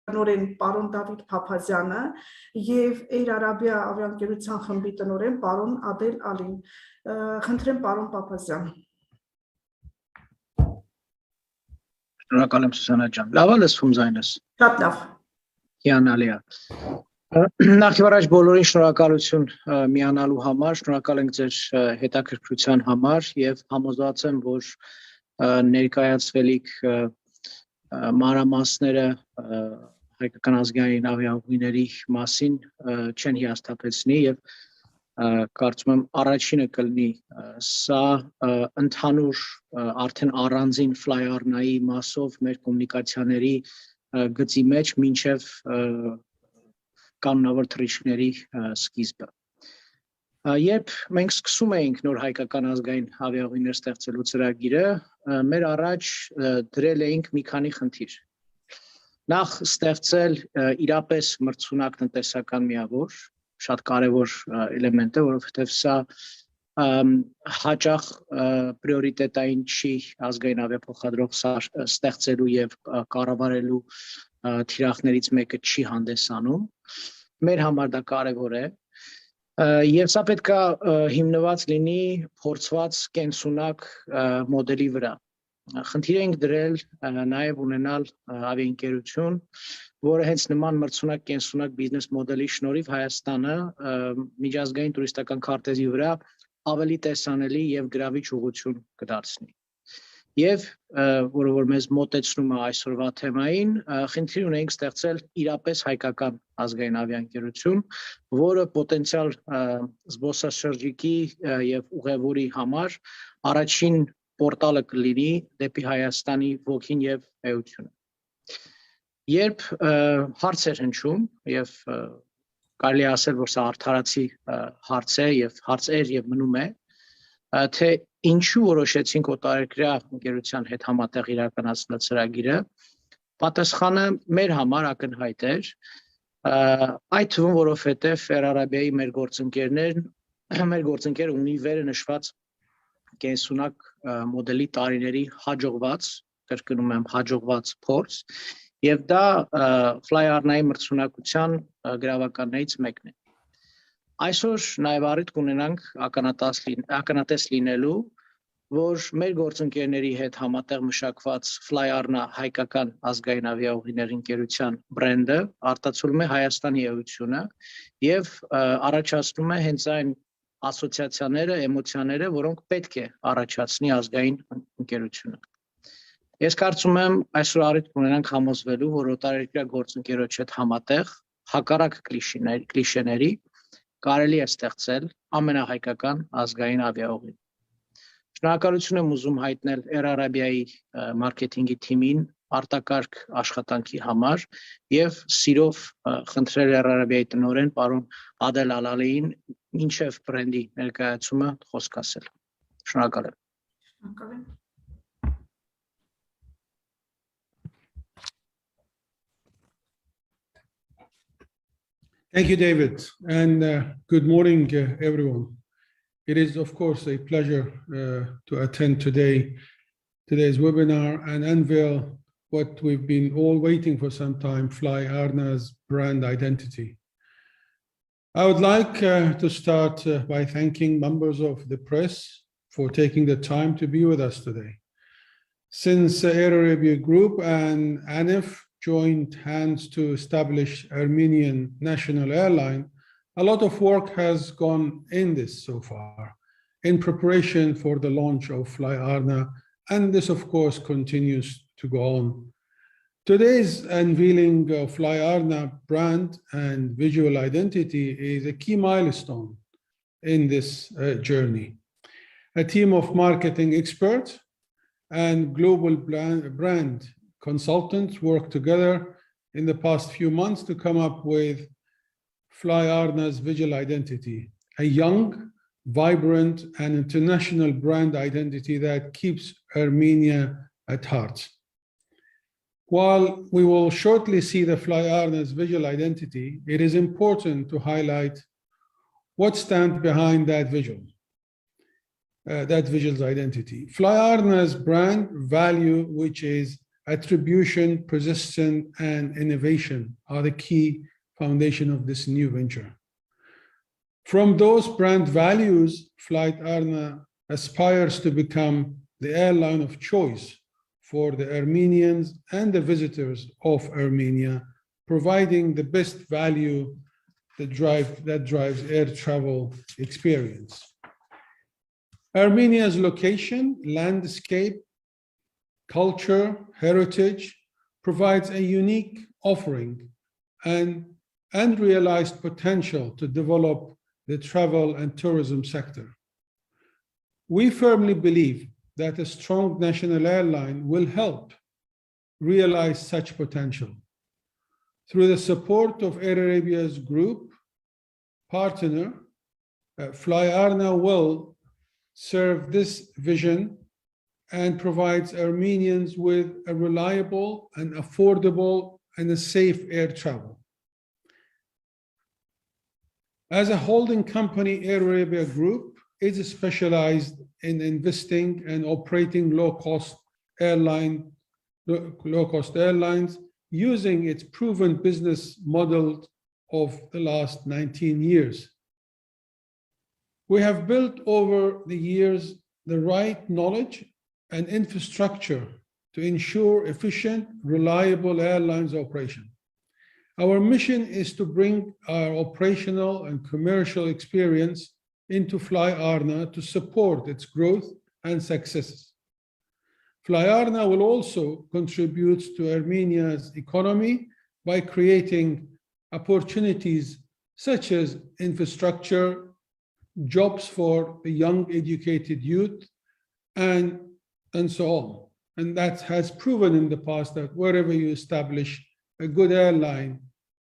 տնօրեն պարոն Դավիթ Փափազյանը եւ Air Arabia ավիաընկերության խմբի տնօրեն պարոն Ադել Ալին։ Խնդրեմ պարոն Փափազյան։ Շնորհակալ եմ Սուսանա ջան։ Լավ է լսվում ձայնս։ Շատ լավ։ Հիանալի է։ Նախ եւ առաջ բոլորին շնորհակալություն միանալու համար, շնորհակալ ենք ձեր հետաքրքրության համար եւ համոզված եմ, որ ներկայացվելիք մանրամասները հայկական ազգային ավիաուղիների մասին չեն հիասթափեցնի եւ կարծում եմ առաջինը կլինի սա ընդհանուր արդեն առանձին Fly Arna-ի մասով մեր կոմունիկացիաների գծի մեջ մինչև կանոնավոր թռիչքների սկիզբը։ Երբ մենք սկսում էինք նոր հայկական ազգային ավիաուղիներ ստեղծելու ծրագիրը, մեր առաջ դրել էինք մի քանի խնդիր։ Նախ ստեղծել իրապես մրցունակ տնտեսական միավոր, շատ կարևոր էլեմենտ է, որովհետև սա հաճախ պրիորիտետային չի ազգային ավիափոխադրող ստեղծելու եւ կառավարելու թիրախներից մեկը չի հանդեսանում։ Մեր համար դա կարևոր է։ Եվ սա պետք է հիմնված լինի փորձված կենսունակ մոդելի վրա։ Խնդիր ենք դրել նաև ունենալ ավիաընկերություն, որը հենց նման մրցունակ կենսունակ բիզնես մոդելի շնորհիվ Հայաստանը միջազգային տուրիստական քարտեզի վրա ավելի տեսանելի եւ գրավիչ ուղղություն կդարձնի։ Եվ որը որ մեզ մոտեցնում է այսօրվա թեմային, խնդիր ունենք ստեղծել իրապես հայկական ազգային ավիաընկերություն, որը պոտենցիալ զբոսաշրջիկի եւ ուղևորի համար առաջին պորտալը կլինի դեպի Հայաստանի ոգին եւ էությունը։ Երբ հարց էր հնչում եւ կարելի է ասել, որ սա արդարացի հարց է եւ հարց եւ մնում է, թե ինչու որոշեցինք օտարերկրյա ընկերության հետ համատեղ իրականացնել ծրագիրը, պատասխանը մեր համար ակնհայտ էր, այդ թվում որովհետև Air Arabia-ի մեր գործընկերը ունի վերը նշված կենսունակ մոդելի տարիների հաջողված, կրկնում եմ հաջողված փորձ, եւ դա Fly Arna-ի մրցունակության գրավականներից մեկն է։ Այսօր նաև առիթ կունենանք ականատես լինելու, որ մեր գործընկերների հետ համատեղ մշակված Fly Arna հայկական ազգային ավիաուղիներ ընկերության բրենդը արտացոլում է Հայաստանի էությունը եւ առաջացնում է հենց այն ասոցիացիաները, էմոցիաները, որոնք պետք է առաջացնի ազգային ընկերությունը։ Ես կարծում եմ այսօր առիթ կունենանք համոզվելու, որ օտարերկրյա գործընկերոջ հետ համատեղ հակառակ կլիշեների կարելի է ստեղծել ամենահայկական ազգային ավիաուղին։ Շնորհակալություն եմ ուզում հայտնել Air Arabia-ի մարքեթինգի թիմին արտակարգ աշխատանքի համար եւ սիրով խնդրել Air Arabia-ի տնօրեն պարոն Ադել Ալալիին մինչեւ բրենդի ներկայացումը խոսք ասել։ Շնորհակալ եմ։ Շնորհակալ եմ։ Thank you, David, and good morning, everyone. It is, of course, a pleasure to attend today's webinar and unveil what we've been all waiting for some time, Fly Arna's brand identity. I would like to start by thanking members of the press for taking the time to be with us today. Since Air Arabia Group and ANIF joined hands to establish Armenian national airline, a lot of work has gone in this so far in preparation for the launch of Fly Arna, and this of course continues to go on. Today's unveiling of Fly Arna brand and visual identity is a key milestone in this journey. A team of marketing experts and global brand consultants worked together in the past few months to come up with Fly Arna's visual identity, a young, vibrant, and international brand identity that keeps Armenia at heart. While we will shortly see the Fly Arna's visual identity, it is important to highlight what stands behind that visual's identity. Fly Arna's brand value, which is attribution, persistence, and innovation are the key foundation of this new venture. From those brand values, Flight Arna aspires to become the airline of choice for the Armenians and the visitors of Armenia, providing the best value that drives air travel experience. Armenia's location, landscape, culture, heritage provides a unique offering and unrealized potential to develop the travel and tourism sector. We firmly believe that a strong national airline will help realize such potential. Through the support of Air Arabia's group partner, Fly Arna will serve this vision and provides Armenians with a reliable and affordable and a safe air travel. As a holding company, Air Arabia Group is specialized in investing and operating low-cost airlines using its proven business model of the last 19 years. We have built over the years the right knowledge and infrastructure to ensure efficient, reliable airlines operation. Our mission is to bring our operational and commercial experience into Fly Arna to support its growth and successes. Fly Arna will also contribute to Armenia's economy by creating opportunities such as infrastructure, jobs for the young educated youth, and so on. And that has proven in the past that wherever you establish a good airline,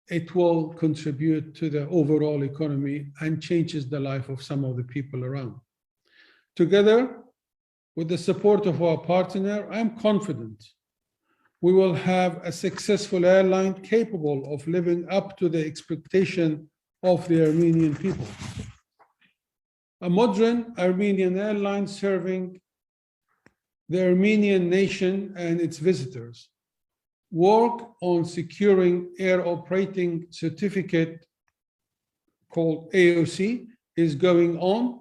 it will contribute to the overall economy and changes the life of some of the people around. Together, with the support of our partner, I'm confident we will have a successful airline capable of living up to the expectation of the Armenian people. A modern Armenian airline serving the Armenian nation and its visitors. Work on securing air operating certificate called AOC is going on,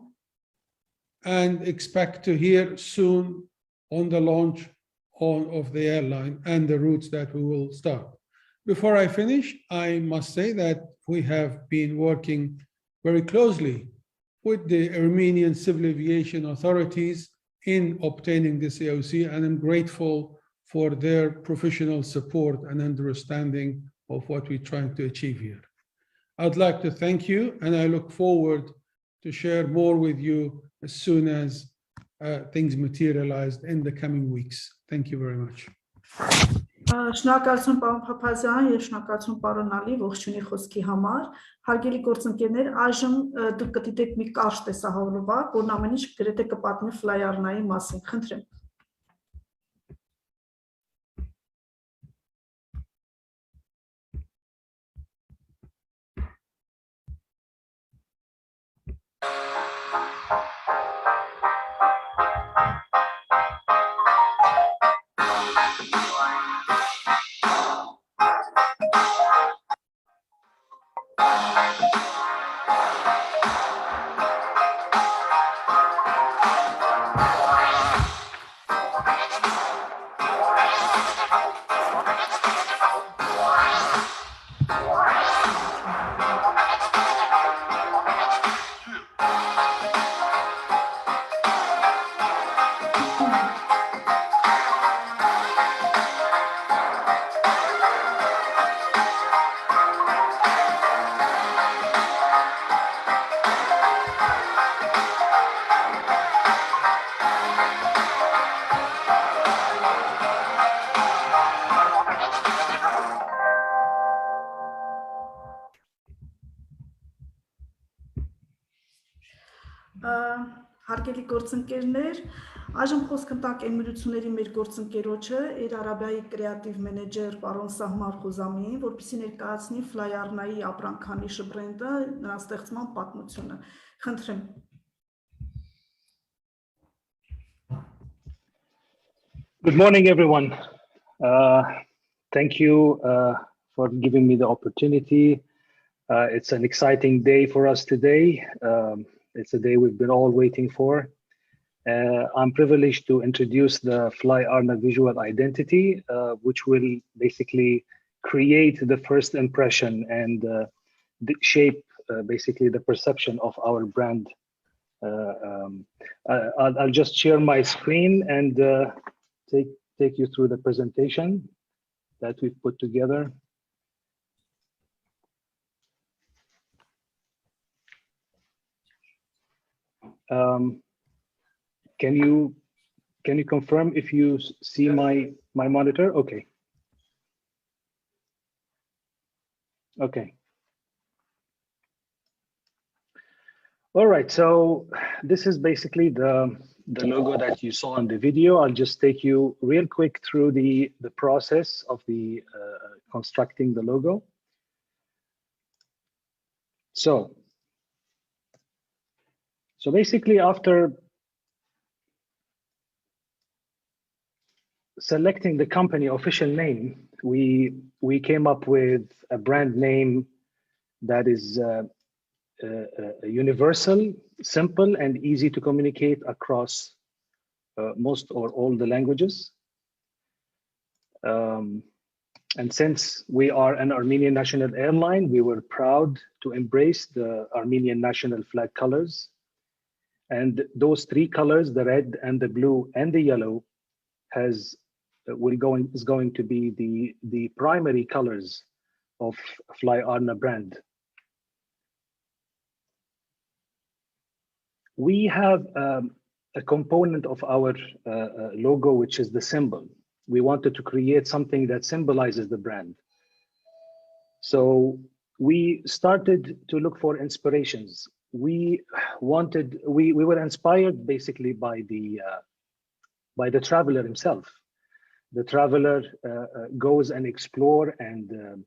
and expect to hear soon on the launch of the airline and the routes that we will start. Before I finish, I must say that we have been working very closely with the Armenian Civil Aviation authorities in obtaining this AOC, and I'm grateful for their professional support and understanding of what we're trying to achieve here. I'd like to thank you, and I look forward to share more with you as soon as things materialized in the coming weeks. Thank you very much. Շնորհակալություն պարոն Փափազյան եւ շնորհակալություն պարոն Ալի ողջունի խոսքի համար։ Հարգելի գործընկերներ, այժմ դուք կդիտեք մի կարճ տեսահոլովակ, որն ամեն ինչ գրեթե կպատմի Fly Arna-ի մասին։ Խնդրեմ։ Հարգելի գործընկերներ, այժմ խոսք ընտանք էմիրությունների մեր գործընկերոջը, Air Arabia-ի կրեատիվ մենեջեր պարոն Սահմար Խոզամիին, որպեսզի ներկայացնի Fly Arna-ի ապրանքանիշը բրենդը, նրա ստեղծման պատմությունը։ Խնդրեմ։ Good morning, everyone. Thank you for giving me the opportunity. It's an exciting day for us today. It's a day we've been all waiting for. I'm privileged to introduce the Fly Arna visual identity, which will basically create the first impression and shape basically the perception of our brand. I'll just share my screen and take you through the presentation that we've put together. Can you confirm if you see my monitor? Okay. Okay. All right, so this is basically the logo that you saw in the video. I'll just take you real quick through the process of the constructing the logo. So basically, after selecting the company official name, we came up with a brand name that is universal, simple, and easy to communicate across most or all the languages. And since we are an Armenian national airline, we were proud to embrace the Armenian national flag colors. And those three colors, the red and the blue and the yellow, is going to be the primary colors of Fly Arna brand. We have a component of our logo, which is the symbol. We wanted to create something that symbolizes the brand. So we started to look for inspirations. We were inspired basically by the traveler himself. The traveler goes and explore and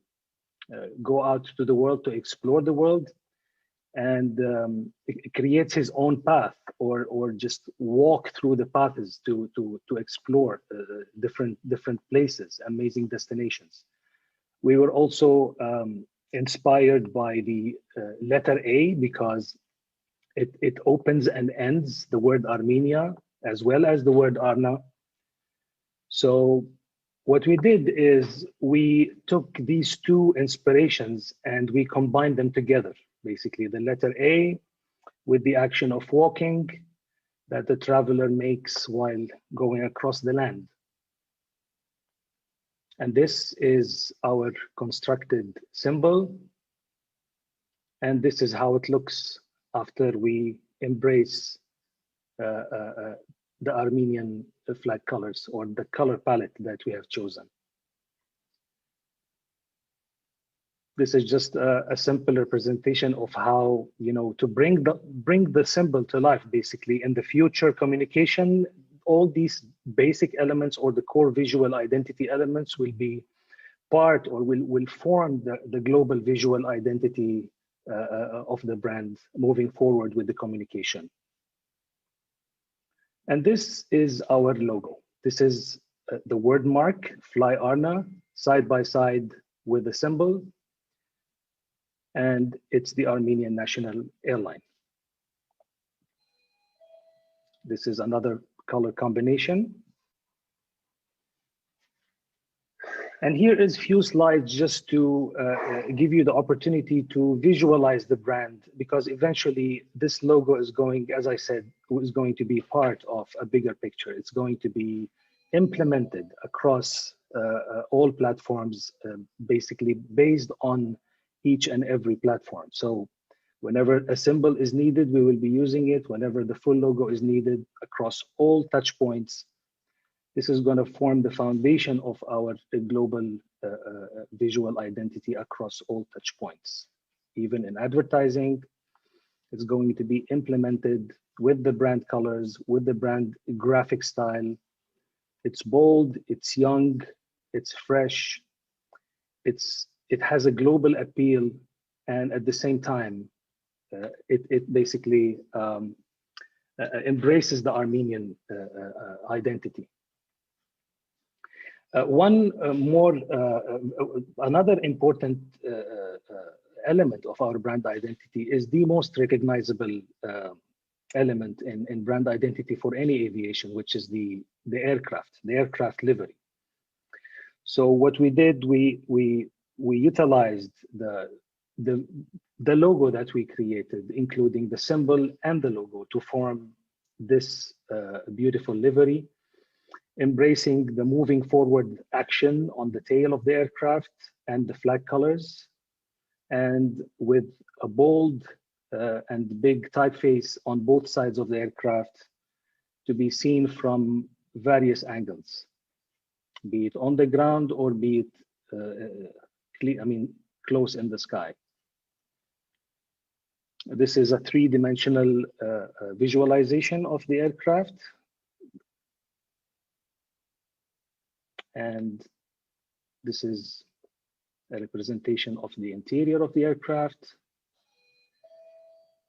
go out to the world to explore the world, and it creates his own path, or just walk through the paths to explore different places, amazing destinations. We were also inspired by the letter A, because it opens and ends the word Armenia as well as the word Arna. So what we did is we took these two inspirations and we combined them together. Basically, the letter A with the action of walking that the traveler makes while going across the land. And this is our constructed symbol. And this is how it looks after we embrace the Armenian flag colors, or the color palette that we have chosen. This is just a simple representation of how, to bring the symbol to life. Basically, in the future communication, all these basic elements or the core visual identity elements will be part, or will form the global visual identity of the brand moving forward with the communication. And this is our logo. This is the word mark, Fly Arna, side by side with the symbol. And it's the Armenian national airline. This is another color combination. And here is a few slides just to give you the opportunity to visualize the brand, because eventually this logo is going, as I said, is going to be part of a bigger picture. It's going to be implemented across all platforms, basically based on each and every platform. So whenever a symbol is needed, we will be using it. Whenever the full logo is needed, across all touch points, this is going to form the foundation of our global visual identity across all touch points. Even in advertising, it's going to be implemented with the brand colors, with the brand graphic style. It's bold, it's young, it's fresh, it has a global appeal, and at the same time, it basically embraces the Armenian identity. Another important element of our brand identity is the most recognizable element in brand identity for any aviation, which is the aircraft livery. So what we did, we utilized the logo that we created, including the symbol and the logo, to form this beautiful livery, embracing the moving forward action on the tail of the aircraft and the flag colors, and with a bold and big typeface on both sides of the aircraft to be seen from various angles, be it on the ground or be it close in the sky. This is a three-dimensional visualization of the aircraft. And this is a representation of the interior of the aircraft.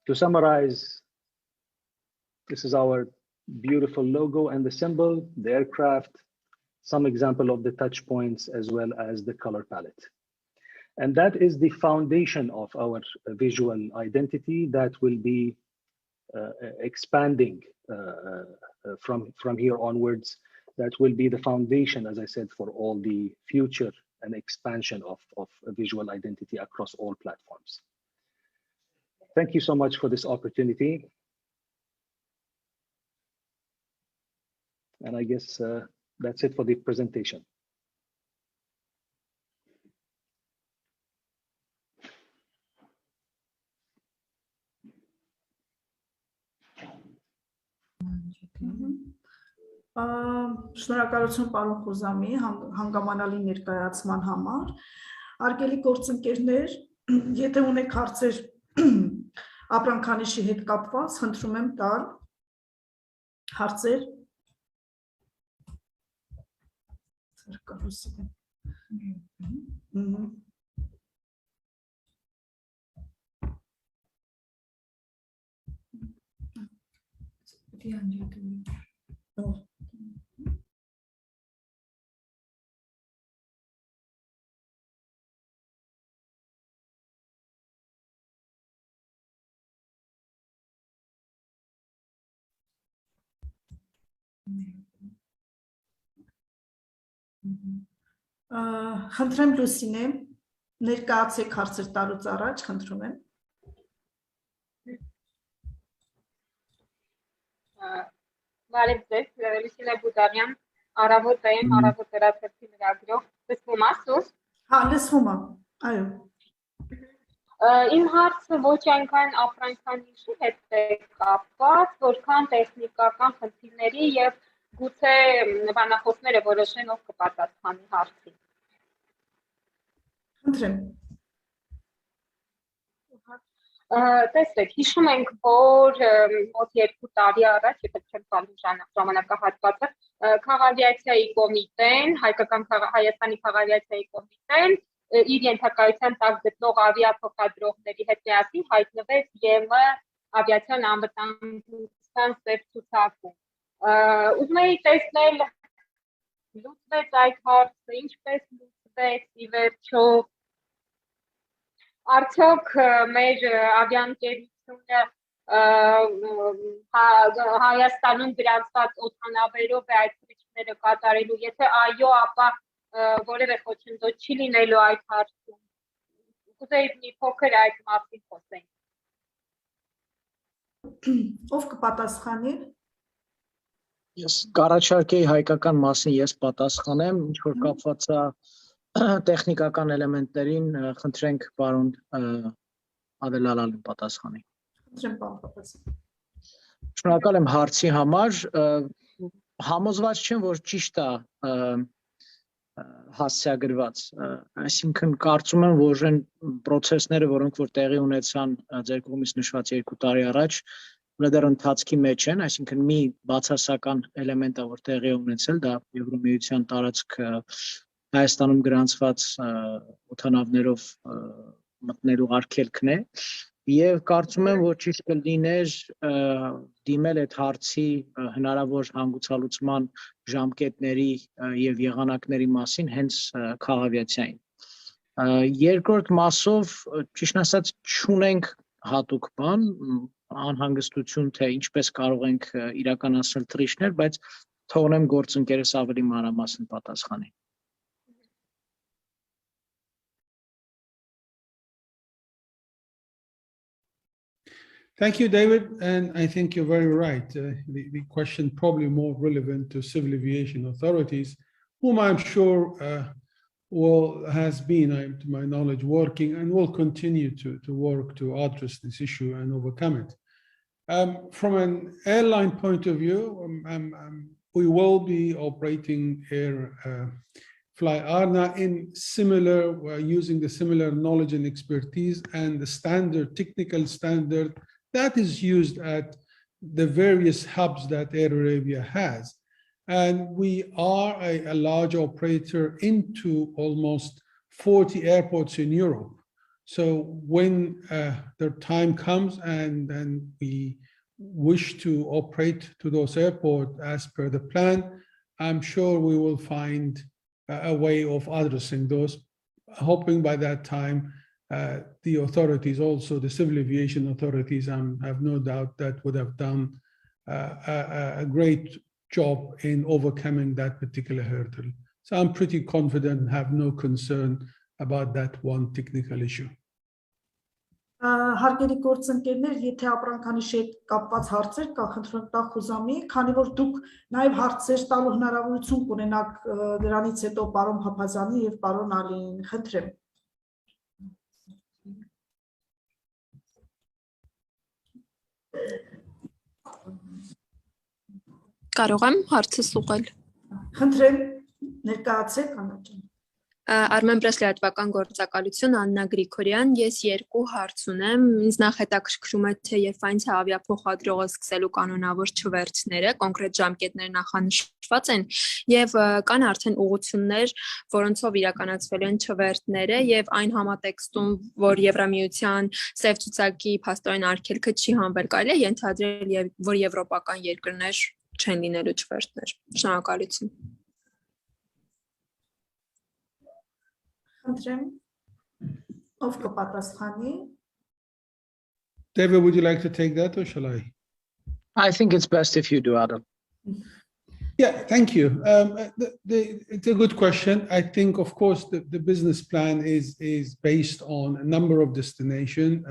To summarize, this is our beautiful logo and the symbol, the aircraft, some example of the touch points, as well as the color palette. And that is the foundation of our visual identity that will be expanding from here onwards. That will be the foundation, as I said, for all the future and expansion of visual identity across all platforms. Thank you so much for this opportunity. And I guess that's it for the presentation. Շնորհակալություն պարոն Խոզամի հանգամանալի ներկայացման համար։ Արգելի գործընկերներ, եթե ունեք հարցեր ապրանքանիշի հետ կապված, խնդրում եմ տալ հարցեր։ Խնդրեմ Լուսինե, ներկայացեք հարցեր տալուց առաջ, խնդրում եմ։ Բարև ձեզ, Լուսինե Բուդարյան, առավոտ եմ, առավոտ լրատվի լրագրող, լսվում է սուս։ Հա, լսվում է, այո։ Իմ հարցը ոչ այնքան ապրանքանիշի հետ է կապված, որքան տեխնիկական խնդիրների եւ գուցե բանախոսները որոշեն ով կպատասխանի հարցին։ Խնդրեմ։ Տեսեք, հիշում ենք, որ մոտ 2 տարի առաջ, եթե չեմ սխալվում ժամանակահատվածը, քաղաքավիացիայի կոմիտեն, Հայաստանի քաղաքավիացիայի կոմիտեն իր ենթակայության տակ գտնող ավիափոխադրողների հետ միասին հայտնվեց ԵՄ ավիացիոն անվտանգության սև ցուցակում։ Ուզում էի տեսնել լուծվեց այդ հարցը, ինչպես լուծվեց, ի վերջո արդյոք մեր ավիաընկերությունը Հայաստանում գրանցված օդանավերով է այդ թռիչքները կատարելու, եթե այո, ապա որևէ խոչընդոտ չի լինելու այդ հարցում։ Կուզեի մի փոքր այդ մասին խոսենք։ Ով կպատասխանի։ Ես կառաջարկեի հայկական մասին ես պատասխանեմ, ինչ որ կապված է տեխնիկական էլեմենտներին, խնդրենք պարոն Ադելալալին պատասխանի։ Խնդրեմ պարոն Պապասյան։ Շնորհակալ եմ հարցի համար, համոզված չեմ, որ ճիշտ է հասցեագրված, այսինքն կարծում եմ, որ այն պրոցեսները, որոնք որ տեղի ունեցան ձեր կողմից նշված 2 տարի առաջ, դեռ ընթացքի մեջ են, այսինքն մի բացասական էլեմենտ է, որ տեղի ունեցել, դա Եվրոմիության տարածք Հայաստանում գրանցված օդանավներով մտնելու արգելքն է, Եվ կարծում եմ, որ ճիշտ կլիներ դիմել այդ հարցի հնարավոր հանգուցալուծման ժամկետների եւ եղանակների մասին հենց քաղաքավիացիային։ Երկրորդ մասով, ճիշտ ասած, չունենք հատուկ բան, անհանգստություն, թե ինչպես կարող ենք իրականացնել թռիչքներ, բայց թողնեմ գործընկերս ավելի մանրամասն պատասխանի։ Thank you, David. And I think you're very right. The question probably more relevant to civil aviation authorities, whom I'm sure has been, to my knowledge, working and will continue to work to address this issue and overcome it. From an airline point of view, we will be operating Fly Arna in similar, using the similar knowledge and expertise and the standard, technical standard that is used at the various hubs that Air Arabia has. And we are a large operator into almost 40 airports in Europe. So when the time comes and we wish to operate to those airports as per the plan, I'm sure we will find a way of addressing those, hoping by that time the authorities, also the civil aviation authorities, I have no doubt that would have done a great job in overcoming that particular hurdle. So I'm pretty confident and have no concern about that one technical issue. Հարգելի գործընկերներ, եթե ապրանքանիշի հետ կապված հարցեր կա, խնդրում եմ տա խուզամի, քանի որ դուք նաև հարցեր տալու հնարավորություն կունենաք դրանից հետո պարոն Փափազյանի եւ պարոն Ալիին, խնդրեմ։ Կարող եմ հարցս ուղղել։ Խնդրեմ, ներկայացեք Աննա։ Armen Բրեսլիատվական գործակալություն Աննա Գրիգորյան, ես երկու հարց ունեմ, ինձ նախ հետաքրքրում է թե երբ այն ավիափոխադրողը սկսելու կանոնավոր չվերթները, կոնկրետ ժամկետներ նախանշված են եւ կան արդեն ուղղություններ, որոնցով իրականացվել են չվերթները եւ այն համատեքստում, որ Եվրամիության սև ցուցակի փաստորեն արգելքը չի հանվել, կարելի է ենթադրել, որ եվրոպական երկրներ չեն լինելու չվերթներ։ Շնորհակալություն։ Ով կպատասխանի։ David, would you like to take that or shall I? I think it's best if you do, Adam. Yeah, thank you. It's a good question. I think, of course, the business plan is based on a number of destinations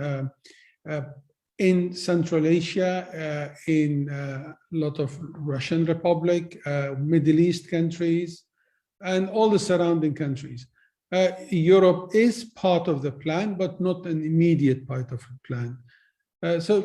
in Central Asia, in a lot of Russian Republic, Middle East countries, and all the surrounding countries. Europe is part of the plan, but not an immediate part of the plan. So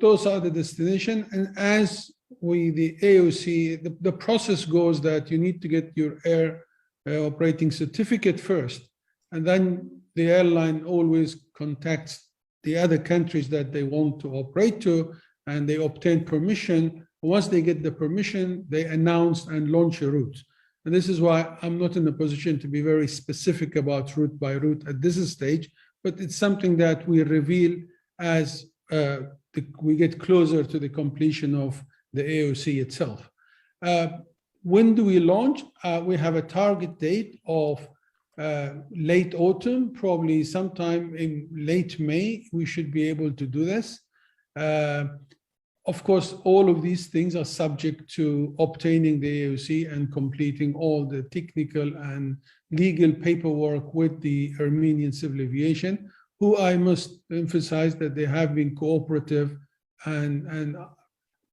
those are the destinations. And as the AOC, the process goes that you need to get your air operating certificate first, and then the airline always contacts the other countries that they want to operate to, and they obtain permission. Once they get the permission, they announce and launch a route. And this is why I'm not in a position to be very specific about route by route at this stage, but it's something that we reveal as we get closer to the completion of the AOC itself. When do we launch? We have a target date of late autumn, probably sometime in late May, we should be able to do this. Of course, all of these things are subject to obtaining the AOC and completing all the technical and legal paperwork with the Armenian Civil Aviation, who I must emphasize that they have been cooperative and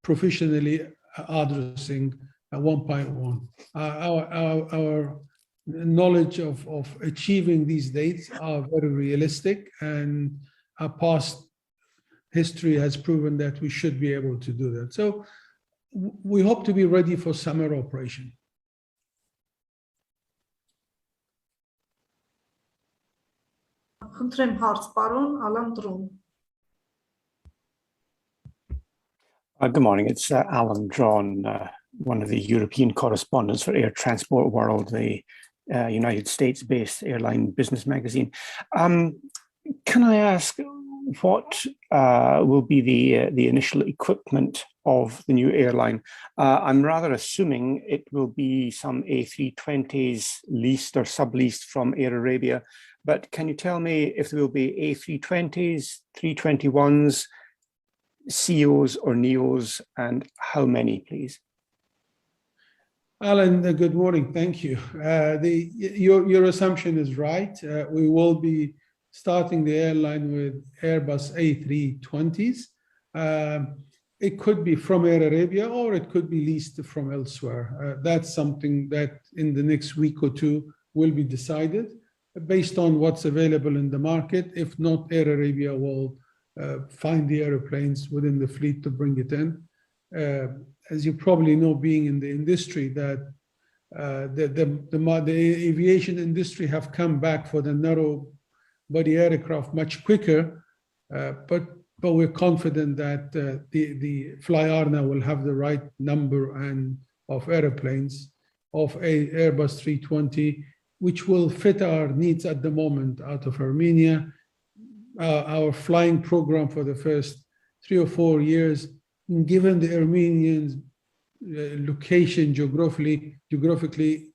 professionally addressing one by one. Our knowledge of achieving these dates are very realistic, and our past history has proven that we should be able to do that. So we hope to be ready for summer operation. Խնդրեմ հարց, պարոն Ալան Դրոն։ Good morning. It's Alan Drawn, one of the European correspondents for Air Transport World, the United States-based airline business magazine. Can I ask, what will be the initial equipment of the new airline? I'm rather assuming it will be some A320s leased or subleased from Air Arabia, but can you tell me if there will be A320s, 321s, CEOs or NEOs, and how many, please? Alan, good morning. Thank you. Your assumption is right. We will be starting the airline with Airbus A320s. It could be from Air Arabia or it could be leased from elsewhere. That's something that in the next week or two will be decided based on what's available in the market. If not, Air Arabia will find the airplanes within the fleet to bring it in. As you probably know, being in the industry, that the aviation industry have come back for the narrow body aircraft much quicker, but we're confident that the Fly Arna will have the right number of airplanes of Airbus 320, which will fit our needs at the moment out of Armenia. Our flying program for the first 3 or 4 years, given the Armenians' location geographically,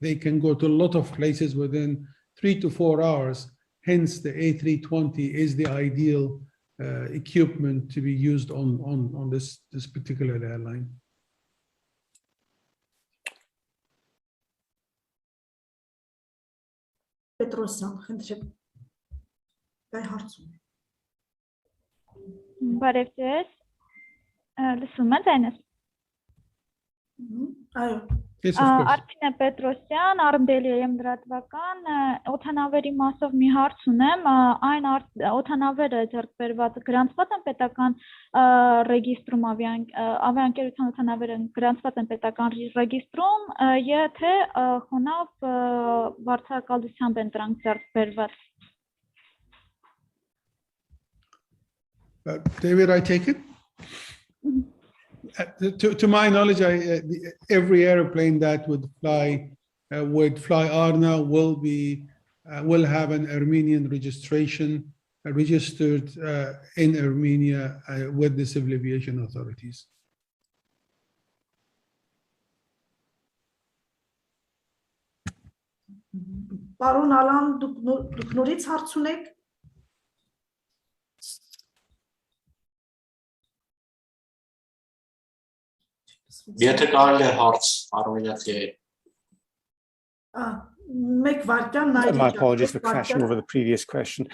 they can go to a lot of places within 3 to 4 hours. Hence, the A320 is the ideal equipment to be used on this particular airline. Պետրոսյան, խնդրեմ։ Կայ հարցում։ Բարև ձեզ, լսում եք այնպես։ Այո։ Yes, of course. Arpina Petrosyan, Armdeli Emdratvakan, օթանավերի մասով մի հարց ունեմ, այն օթանավերը ձեռք բերված գրանցված են պետական ռեգիստրում ավիաընկերության օթանավերը գրանցված են պետական ռեգիստրում, եթե խոնավ վարձակալությամբ են դրանք ձեռք բերված։ David, I take it? To my knowledge, every airplane that would fly Arna will have an Armenian registration registered in Armenia with the civil aviation authorities. Պարոն Ալան, դուք նորից հարց ունեք։ Եթե կարելի է հարց Armeniatoday. Մեկ վարքյան նայեք։ My apologies for crashing over the previous question.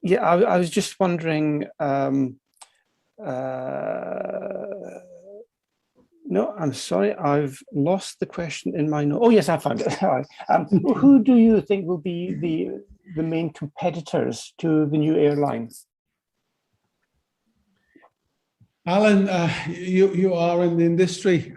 Yeah, I was just wondering. No, I'm sorry, I've lost the question in my note. Oh, yes, I found it. Who do you think will be the main competitors to the new airline? Alan, you are in the industry.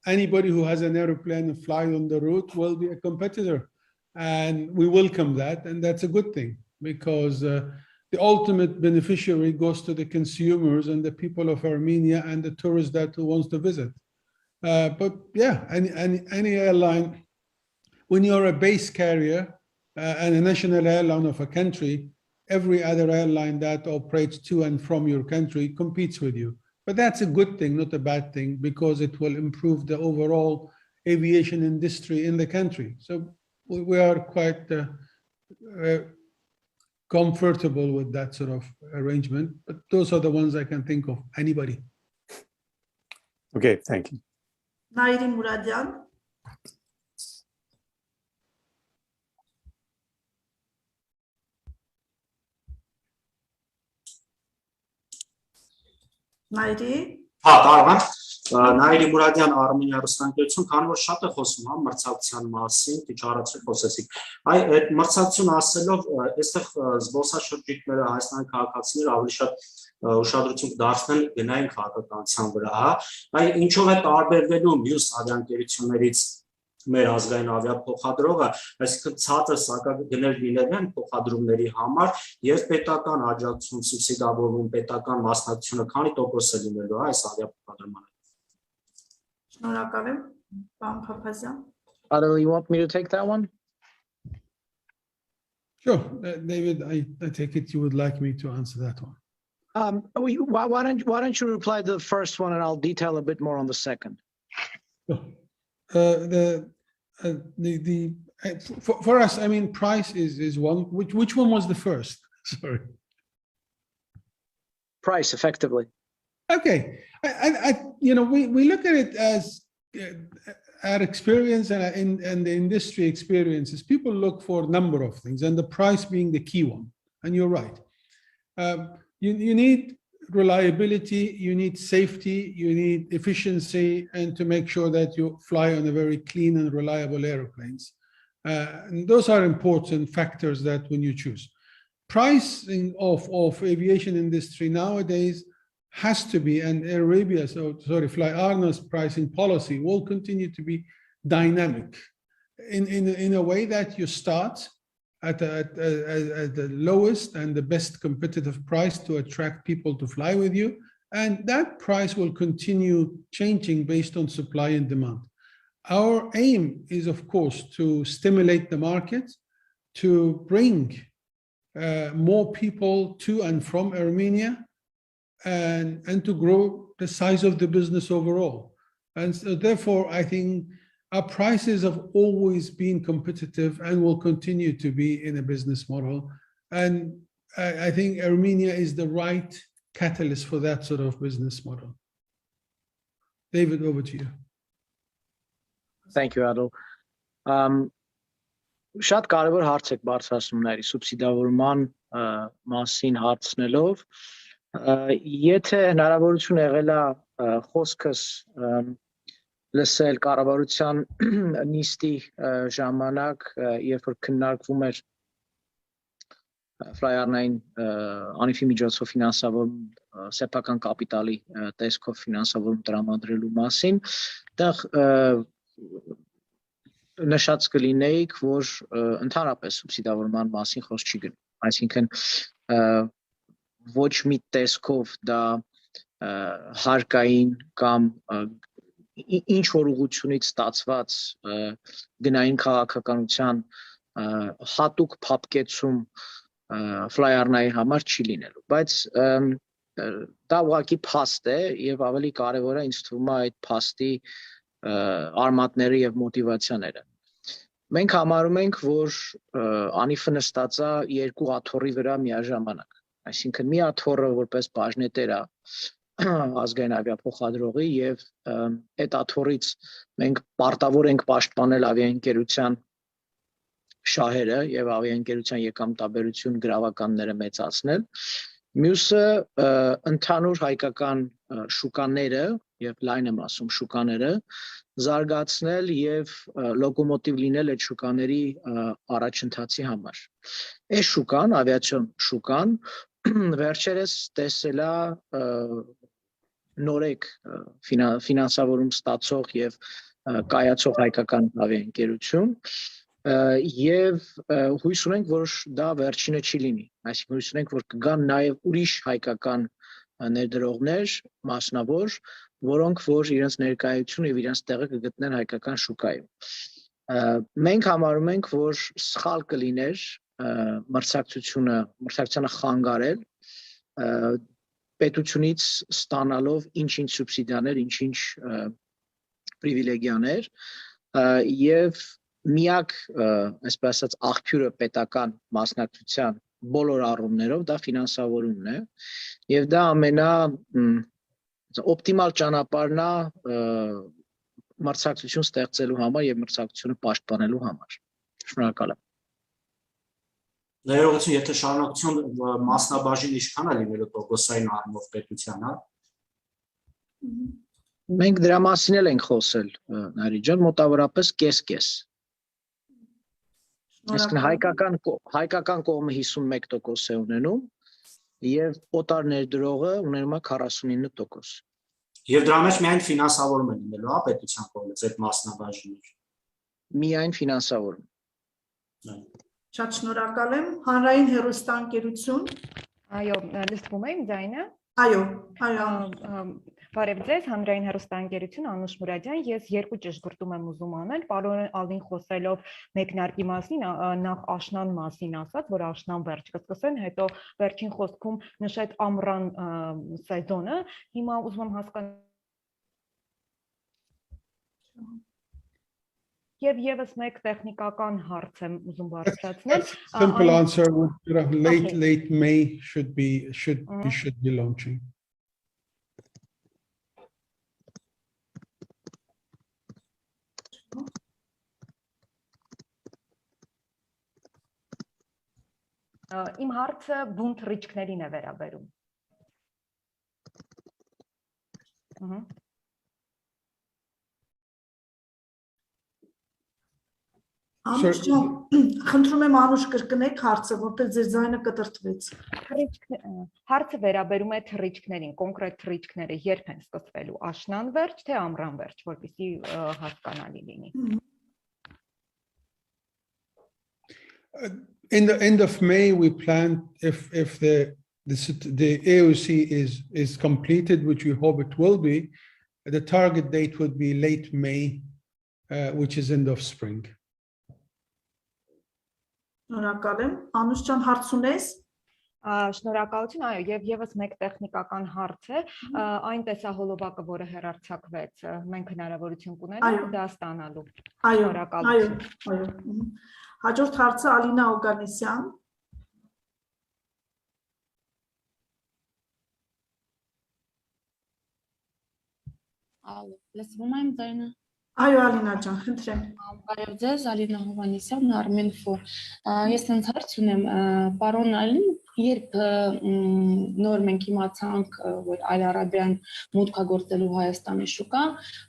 Anybody who has an airplane and fly on the route will be a competitor. And we welcome that. And that's a good thing because the ultimate beneficiary goes to the consumers and the people of Armenia and the tourists that who wants to visit. But yeah, any airline, when you're a base carrier and a national airline of a country, every other airline that operates to and from your country competes with you. But that's a good thing, not a bad thing, because it will improve the overall aviation industry in the country. So we are quite comfortable with that sort of arrangement. But those are the ones I can think of. Anybody? Okay, thank you. Nairi Muradian. Nairi. Հա, կարող եմ։ Նաիրի Մուրադյան Armenia ռուսանկյություն, քանի որ շատ է խոսում հա մրցակցության մասին, քիչ առաջ խոսեցիք։ Այդ մրցակցություն ասելով, այստեղ զբոսաշրջիկները, Հայաստանի քաղաքացիները ավելի շատ ուշադրություն դարձնել գնային քաղաքականության վրա, հա։ Ինչով է տարբերվելու մյուս ավիաընկերություններից մեր ազգային ավիափոխադրողը, այսինքն ցածր սակագներ լինել են փոխադրումների համար եւ պետական աջակցություն սուբսիդավորվում պետական մասնակցությունը քանի տոկոս է լինելու այս ավիափոխադրմանը։ Շնորհակալ եմ, պարոն Փափազյան։ Arna, you want me to take that one? Sure, David, I take it you would like me to answer that one. Why don't you reply to the first one and I'll detail a bit more on the second. For us, I mean, price is one. Which one was the first? Sorry. Price, effectively. Okay, we look at it as our experience and the industry experiences. People look for a number of things, and the price being the key one. And you're right. You need reliability, you need safety, you need efficiency, and to make sure that you fly on a very clean and reliable airplanes. And those are important factors that when you choose. Pricing of aviation industry nowadays has to be, and Fly Arna's pricing policy will continue to be dynamic in a way that you start at the lowest and the best competitive price to attract people to fly with you. And that price will continue changing based on supply and demand. Our aim is, of course, to stimulate the market, to bring more people to and from Armenia, and to grow the size of the business overall. And so therefore, I think our prices have always been competitive and will continue to be in a business model. And I think Armenia is the right catalyst for that sort of business model. David, over to you. Thank you, Adil. Շատ կարևոր հարց եք բարձրացնում նայրի սուբսիդավորման մասին հարցնելով։ Եթե հնարավորություն եղել է խոսքս լսել կառավարության նիստի ժամանակ, երբ որ քննարկվում էր Fly Arna-ին անիվի միջոցով ֆինանսավորում սեփական կապիտալի տեսքով ֆինանսավորում տրամադրելու մասին, այդտեղ նշած կլինեիք, որ ընդհանրապես սուբսիդավորման մասին խոսք չի գնում, այսինքն ոչ մի տեսքով դա հարկային կամ ինչ որ ուղղությունից ստացված գնային քաղաքականության հատուկ փափկեցում Fly Arna-ի համար չի լինելու, բայց դա ուղղակի փաստ է եւ ավելի կարեւոր է ինձ թվում է այդ փաստի արմատները եւ մոտիվացիաները։ Մենք համարում ենք, որ անիվը նստած է երկու աթոռի վրա միաժամանակ, այսինքն մի աթոռը որպես բաժնետեր է ազգային ավիափոխադրողի եւ այդ աթոռից մենք պարտավոր ենք պաշտպանել ավիաընկերության շահերը եւ ավիաընկերության եկամտաբերություն գրավականները մեծացնել։ Մյուսը ընդհանուր հայկական շուկաները եւ լայն եմ ասում շուկաները զարգացնել եւ լոկոմոտիվ լինել այդ շուկաների առաջընթացի համար։ Այս շուկան, ավիացիոն շուկան, վերջերս տեսել է նորեկ ֆինանսավորում ստացող եւ կայացող հայկական ավիաընկերություն եւ հույս ունենք, որ դա վերջինը չի լինի, այսինքն հույս ունենք, որ կգան նաեւ ուրիշ հայկական ներդրողներ, մասնավոր, որոնք որ իրենց ներկայությունը եւ իրենց տեղը կգտնեն հայկական շուկայում։ Մենք համարում ենք, որ սխալ կլիներ մրցակցությանը խանգարել պետությունից ստանալով ինչ-ինչ սուբսիդիաներ, ինչ-ինչ պրիվիլեգիաներ եւ միակ, այսպես ասած, աղբյուրը պետական մասնակցության բոլոր առումներով դա ֆինանսավորումն է եւ դա օպտիմալ ճանապարհն է մրցակցություն ստեղծելու համար եւ մրցակցությունը պաշտպանելու համար։ Շնորհակալ եմ։ Ներողություն, եթե շարունակություն մասնաբաժին ինչքան է լինելու տոկոսային առումով պետության, հա։ Մենք դրա մասին էլ ենք խոսել, Նարի ջան, մոտավորապես կես-կես։ Այսինքն հայկական կողմը 51% է ունենում եւ օտար ներդրողը ունենում է 49%։ Եվ դրա մեջ միայն ֆինանսավորում է լինելու, հա, պետության կողմից այդ մասնաբաժինը։ Միայն ֆինանսավորում։ Շատ շնորհակալ եմ։ Հանրային հեռուստաընկերություն։ Այո, լսվում է իմ ձայնը։ Այո։ Բարև ձեզ, հանրային հեռուստաընկերություն Անուշ Մուրադյան, ես երկու ճշգրտում եմ ուզում անել, պարոն Ալին խոսելով մեկնարկի մասին, նախ աշնան մասին ասաց, որ աշնան վերջ կսկսեն, հետո վերջին խոսքում նշեց ամռան սեզոնը, հիմա ուզում եմ հասկանալ Եվ եւս մեկ տեխնիկական հարց եմ ուզում բարձրացնել։ Simple answer would late May should be launching. Իմ հարցը բուն թռիչքներին է վերաբերում։ Անուշ ջան, խնդրում եմ Անուշ կրկնեք հարցը, որտեղ ձեր ձայնը կտրտվեց։ Հարցը վերաբերում է թռիչքներին, կոնկրետ թռիչքները երբ են սկսվելու, աշնան վերջ, թե ամռան վերջ, որպեսզի հասկանալի լինի։ In the end of May, we plan if the AOC is completed, which we hope it will be, the target date would be late May, which is end of spring. Շնորհակալ եմ։ Անուշ ջան, հարց ունես։ Շնորհակալություն, այո, եւ եւս մեկ տեխնիկական հարց է, այն տեսահոլովակը, որը հեռարձակվեց, մենք հնարավորություն կունենանք դա ստանալու։ Շնորհակալություն։ Այո։ Հաջորդ հարցը Ալինա Օգանեսյան։ Ալո, լսվում եմ ձայնը։ Այո, Ալինա ջան, խնդրեմ։ Բարև ձեզ, Ալինա Հովհաննիսյան, Armenfo։ Ես ինձ հարց ունեմ, պարոն Ալին, երբ նոր մենք իմացանք, որ Այլ-Արաբիան մուտք է գործելու Հայաստանի շուկա,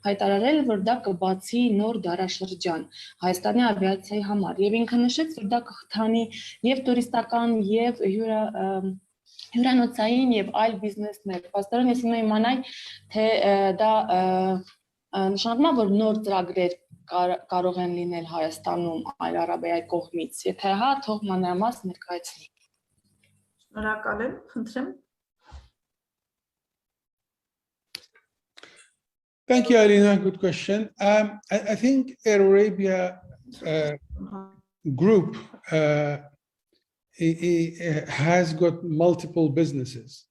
հայտարարել, որ դա կբացի նոր դարաշրջան Հայաստանի ավիացիայի համար, եւ ինքը նշեց, որ դա կխթանի եւ տուրիստական եւ հյուրանոցային եւ այլ բիզնեսներ։ Պաստորեն ես հիմա իմանայի, թե դա նշանակում է, որ նոր ծրագրեր կարող են լինել Հայաստանում Այլ-Արաբիայի կողմից, եթե հա, թող մանրամաս ներկայացնի։ Շնորհակալ եմ, խնդրեմ։ Thank you, Arina. Good question. I think Air Arabia group has got multiple businesses,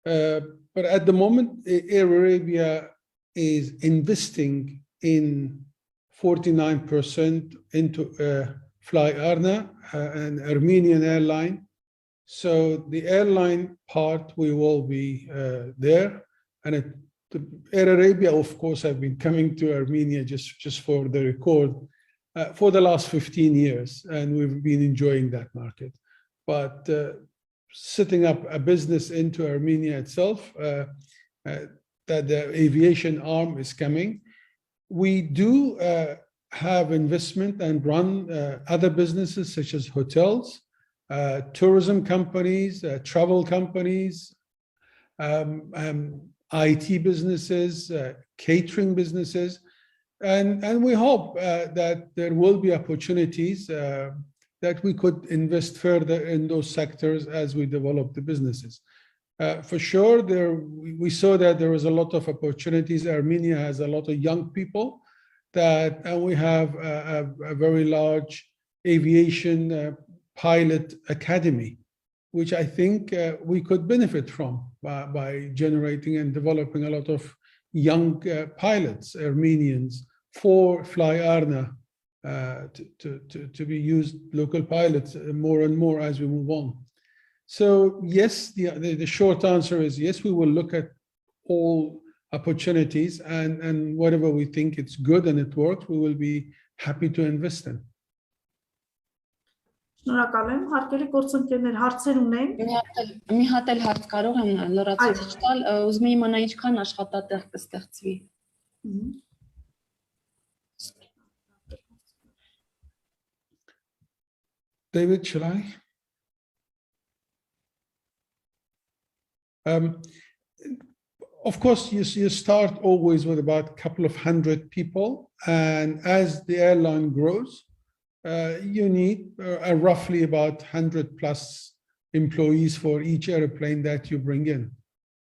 but at the moment, Air Arabia is investing in 49% into Fly Arna, an Armenian airline. So the airline part, we will be there. And Air Arabia, of course, have been coming to Armenia just for the record for the last 15 years. And we've been enjoying that market. But setting up a business into Armenia itself, that the aviation arm is coming. We do have investment and run other businesses such as hotels, tourism companies, travel companies, IT businesses, catering businesses, and we hope that there will be opportunities that we could invest further in those sectors as we develop the businesses. For sure, we saw that there was a lot of opportunities. Armenia has a lot of young people and we have a very large aviation pilot academy, which I think we could benefit from by generating and developing a lot of young pilots, Armenians, for Fly Arna to be used local pilots more and more as we move on. So yes, the short answer is yes, we will look at all opportunities and whatever we think it's good and it works, we will be happy to invest in. Շնորհակալ եմ, հարգելի գործընկերներ, հարցեր ունենք։ Մի հատ էլ հարց կարող եմ լրացուցիչ տալ, ուզում եմ իմանալ ինչքան աշխատատեղ կստեղծվի։ David, shall I? Of course, you start always with about a couple of hundred people, and as the airline grows, you need roughly about 100 plus employees for each airplane that you bring in,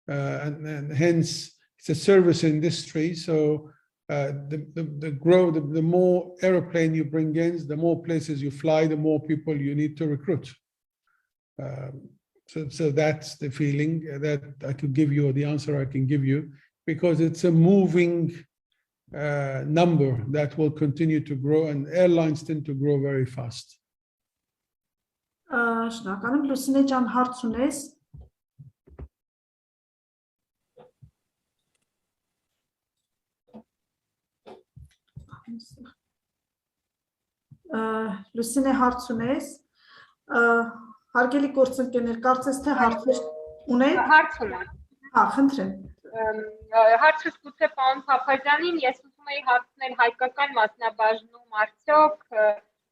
and hence it's a service industry, so the more airplane you bring in, the more places you fly, the more people you need to recruit. So that's the feeling that I could give you, or the answer I can give you, because it's a moving number that will continue to grow, and airlines tend to grow very fast. Շնորհակալ եմ, Լուսինե ջան, հարց ունես։ Լուսինե, հարց ունես։ Հարգելի գործընկերներ, կարծես թե հարցեր ունեք։ Հարց ունեմ։ Հա, խնդրեմ։ Հարցս գուցե պարոն Փափազյանին, ես ուզում եի հարցնել հայկական մասնաբաժնում արդյոք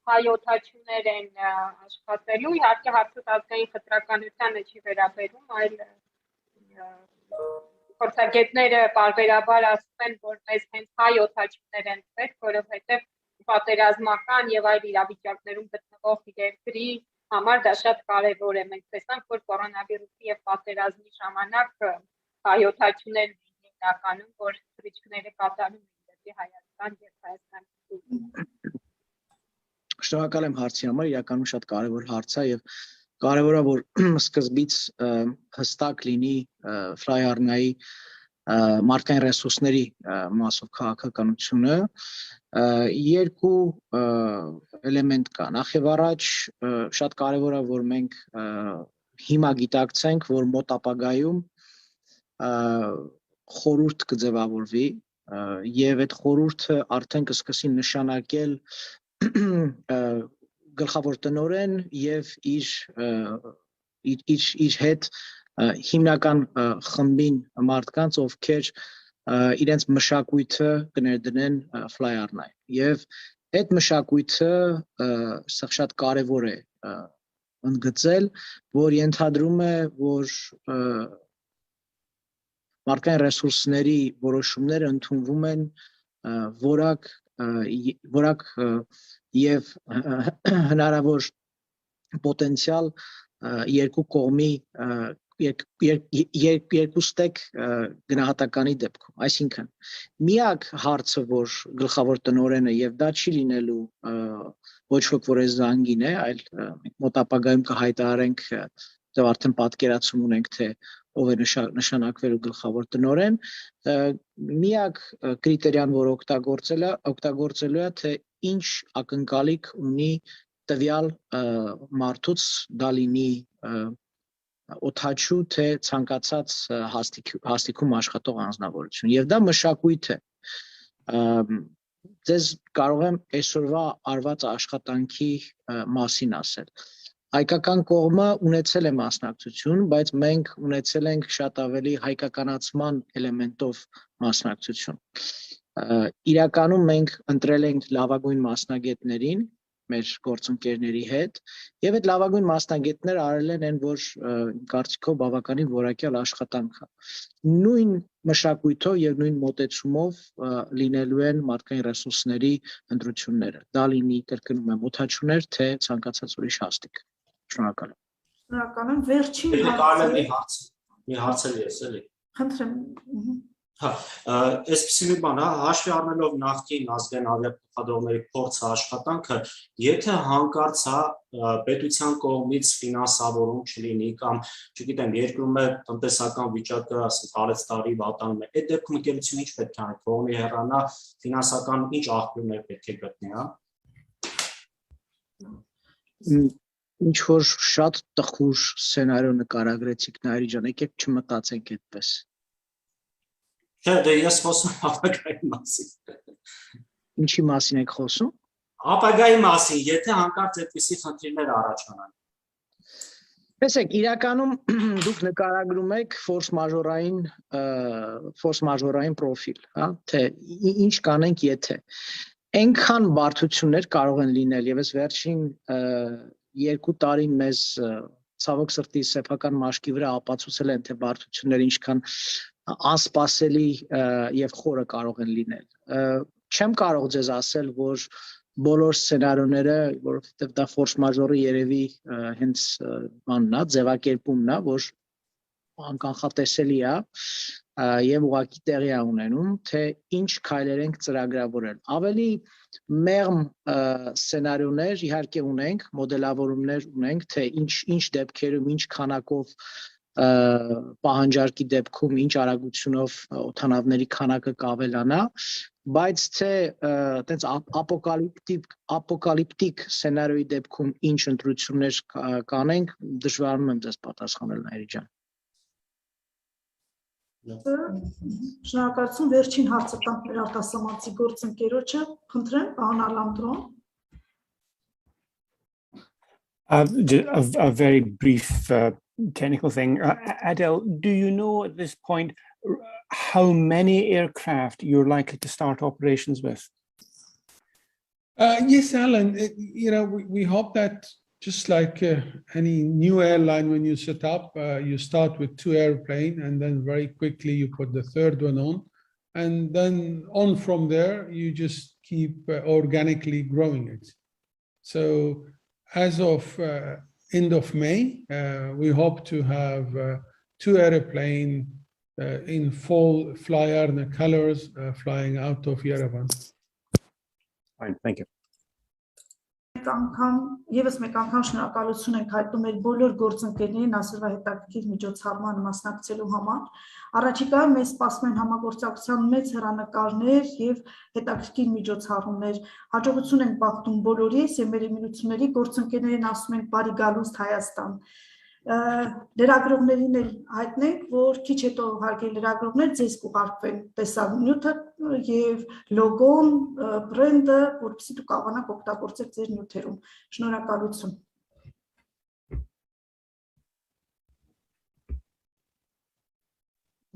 հայոթաչուներ են աշխատելու, իհարկե հարցս ազգային խտրականությանը չի վերաբերում, այլ փորձագետները պարբերաբար ասում են, որ մեզ հենց հայոթաչուներ են պետք, որովհետև պատերազմական եւ այլ իրավիճակներում գտնվող երկրի համար դա շատ կարեւոր է։ Մենք տեսանք, որ կորոնավիրուսի եւ պատերազմի ժամանակ հայոթաչուներն են իրականում, որ թռիչքները կատարում են դեպի Հայաստան եւ Հայաստան։ Շնորհակալ եմ հարցի համար, իրականում շատ կարևոր հարց է եւ կարևոր է որ սկզբից հստակ լինի Fly Arna-ի մարդկային ռեսուրսների մասով քաղաքականությունը։ Երկու էլեմենտ կա։ Նախ եւ առաջ շատ կարևոր է որ մենք հիմա գիտակցենք, որ մոտ ապագայում խորհուրդ կձևավորվի եւ այդ խորհուրդը արդեն կսկսի նշանակել գլխավոր տնօրեն եւ իր հետ հիմնական խմբին մարդկանց, ովքեր իրենց մշակույթը կներդնեն Fly Arna-ին։ Եվ այդ մշակույթը շատ կարևոր է ընդգծել, որ ենթադրում է, որ մարդկային ռեսուրսների որոշումները ընդունվում են որակ եւ հնարավոր պոտենցիալ երկու կողմի երկու ստեկ գնահատականի դեպքում։ Այսինքն միակ հարցը, որ գլխավոր տնօրենը եւ դա չի լինելու ոչ ոք որ այս զանգին է, այլ մոտ ապագայում կհայտարարենք դեռ արդեն պատկերացում ունենք թե ով է նշանակվելու գլխավոր տնօրեն, միակ կրիտերիան, որ օգտագործելու է, թե ինչ ակնկալիք ունի տվյալ մարդուց, դա լինի օդաչու, թե ցանկացած հաստիքում աշխատող անձնավորություն։ Եվ դա մշակույթ է։ Ձեզ կարող եմ այսօրվա արված աշխատանքի մասին ասել։ Հայկական կողմը ունեցել է մասնակցություն, բայց մենք ունեցել ենք շատ ավելի հայկականացման էլեմենտով մասնակցություն։ Իրականում մենք ընտրել ենք լավագույն մասնագետներին մեր գործընկերների հետ, եւ այդ լավագույն մասնագետները արել են այն, որ կարծիքով բավականին որակյալ աշխատանք է։ Նույն մշակույթով եւ նույն մոտեցումով լինելու են մարդկային ռեսուրսների ընտրությունները։ Դա լինի կրկնում եմ օդաչուներ, թե ցանկացած ուրիշ հաստիկ։ Շնորհակալ եմ։ Շնորհակալ եմ։ Վերջին մի հարց էլ ես էլի։ Խնդրեմ։ Հա, այսպեսի մի բան, հաշվի առնելով նախկին ազգային ավիափոխադրողների փորձը աշխատանքը, եթե հանկարծ պետության կողմից ֆինանսավորում չլինի կամ, չգիտեմ, երկրում է տնտեսական վիճակը, ասենք, արեց տարի վատանում է, այդ դեպքում ընկերությունը ինչ պետք է անի, կողմի հեռանա, ֆինանսական ինչ աղբյուրներ պետք է գտնի, հա։ Ինչ որ շատ տխուր սցենարիո նկարագրեցիք Նայիրի ջան, եկեք չմտածենք այդպես։ Չէ, դե ես խոսում ապագայի մասին։ Ինչի մասին եք խոսում։ Ապագայի մասին, եթե հանկարծ այդպիսի խնդիրներ առաջանան։ Տեսեք, իրականում դուք նկարագրում եք ֆորս մաժորային պրոֆիլ, հա, թե ինչ կանենք եթե։ Այնքան բարդություններ կարող են լինել եւ այս վերջին 2 տարին մեզ ցավոք սրտի սեփական մաշկի վրա ապացուցել են թե բարդությունները ինչքան անսպասելի եւ խորը կարող են լինել։ Չեմ կարող ձեզ ասել, որ բոլոր սցենարիոները, որովհետեւ դա ֆորս մաժորի երևի հենց բանն է, ձևակերպումն է, որ անկանխատեսելի է եւ ուղղակի տեղի է ունենում, թե ինչ քայլեր ենք ծրագրավորել։ Ավելի մեղմ սցենարիոներ իհարկե ունենք, մոդելավորումներ ունենք, թե ինչ դեպքերում, ինչ քանակով պահանջարկի դեպքում ինչ արագությունով օդանավների քանակը կավելանա, բայց թե այտենց ապոկալիպտիկ սցենարիոյի դեպքում ինչ ընտրություններ կանենք, դժվարանում եմ ձեզ պատասխանել Նայիրի ջան։ Շնորհակալություն, վերջին հարցը տանք մեր արտասահմանցի գործընկերոջը, խնդրեմ, պարոն Ալանդրոն։ A very brief technical thing. Adele, do you know at this point how many aircraft you're likely to start operations with? Yes, Alan. We hope that just like any new airline, when you set up, you start with 2 airplanes, and then very quickly you put the 3rd one on, and then on from there you just keep organically growing it. So as of end of May, we hope to have 2 airplanes in full fly Arna colors flying out of Yerevan. Fine, thank you. Եվս մեկ անգամ շնորհակալություն ենք հայտնում մեր բոլոր գործընկերներին այսօրվա հետաքրքիր միջոցառմանը մասնակցելու համար։ Առաջիկայում մեզ սպասում են համագործակցության մեծ հեռանկարներ եւ հետաքրքիր միջոցառումներ։ Հաջողություն ենք բախտում բոլորիս եւ մեր միությունների գործընկերներին ասում ենք բարի գալուստ Հայաստան։ Լրագրողներին էլ հայտնենք, որ քիչ հետո հարգելի լրագրողներ ձեզ կուղարկվեն տեսանյութը եւ լոգոն, բրենդը, որպեսզի դուք կարողանաք օգտագործել ձեր նյութերում։ Շնորհակալություն։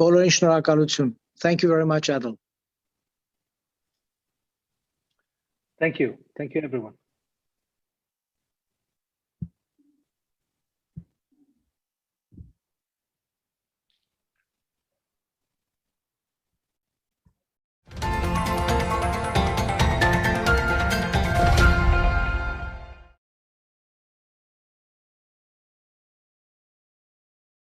Բոլորին շնորհակալություն. Thank you very much, Adel. Thank you everyone.